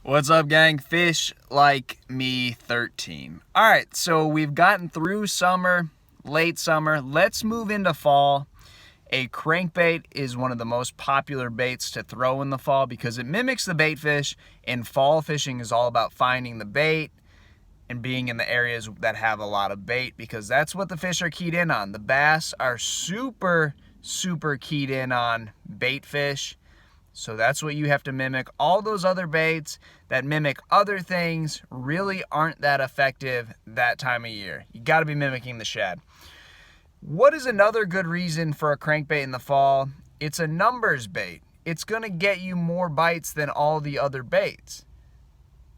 What's up, gang? Fish like me 13. All right, so we've gotten through summer, late summer. Let's move into fall. A crankbait is one of the most popular baits to throw in the fall because it mimics the bait fish, and fall fishing is all about finding the bait and being in the areas that have a lot of bait because that's what the fish are keyed in on. The bass are super keyed in on bait fish. So that's what you have to mimic. All those other baits that mimic other things really aren't that effective that time of year. You got to be mimicking the shad. What is another good reason for a crankbait in the fall? It's a numbers bait. It's going to get you more bites than all the other baits.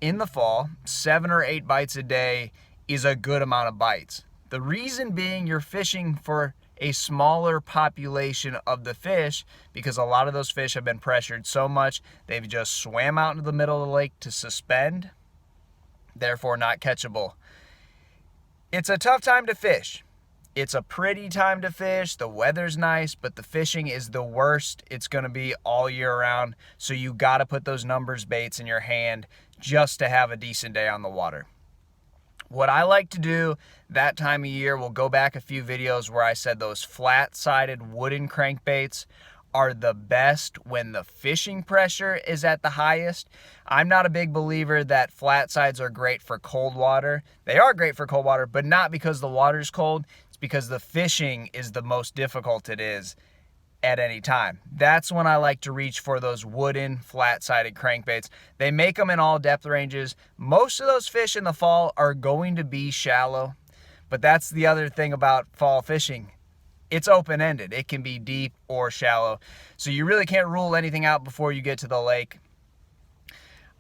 In the fall, 7 or 8 bites a day is a good amount of bites. The reason being you're fishing for a smaller population of the fish because a lot of those fish have been pressured so much they've just swam out into the middle of the lake to suspend, therefore not catchable. It's a tough time to fish. It's a pretty time to fish. The weather's nice, but the fishing is the worst it's going to be all year round. So you got to put those numbers baits in your hand just to have a decent day on the water. What I like to do that time of year, we'll go back a few videos where I said those flat-sided wooden crankbaits are the best when the fishing pressure is at the highest. I'm not a big believer that flat sides are great for cold water. They are great for cold water, but not because the water's cold. It's because the fishing is the most difficult it is at any time. That's when I like to reach for those wooden flat-sided crankbaits. They make them in all depth ranges. Most of those fish in the fall are going to be shallow, but that's the other thing about fall fishing. It's open-ended. It can be deep or shallow, so you really can't rule anything out before you get to the lake.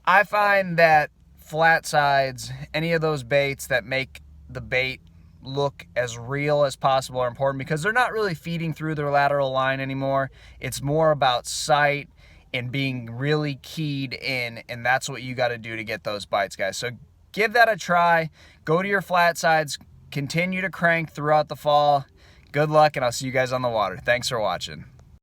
I find that flat sides, any of those baits that make the bait look as real as possible are important because they're not really feeding through their lateral line anymore. It's more about sight and being really keyed in, and that's what you got to do to get those bites, guys. So give that a try. Go to your flat sides. Continue to crank throughout the fall. Good luck, and I'll see you guys on the water. Thanks for watching.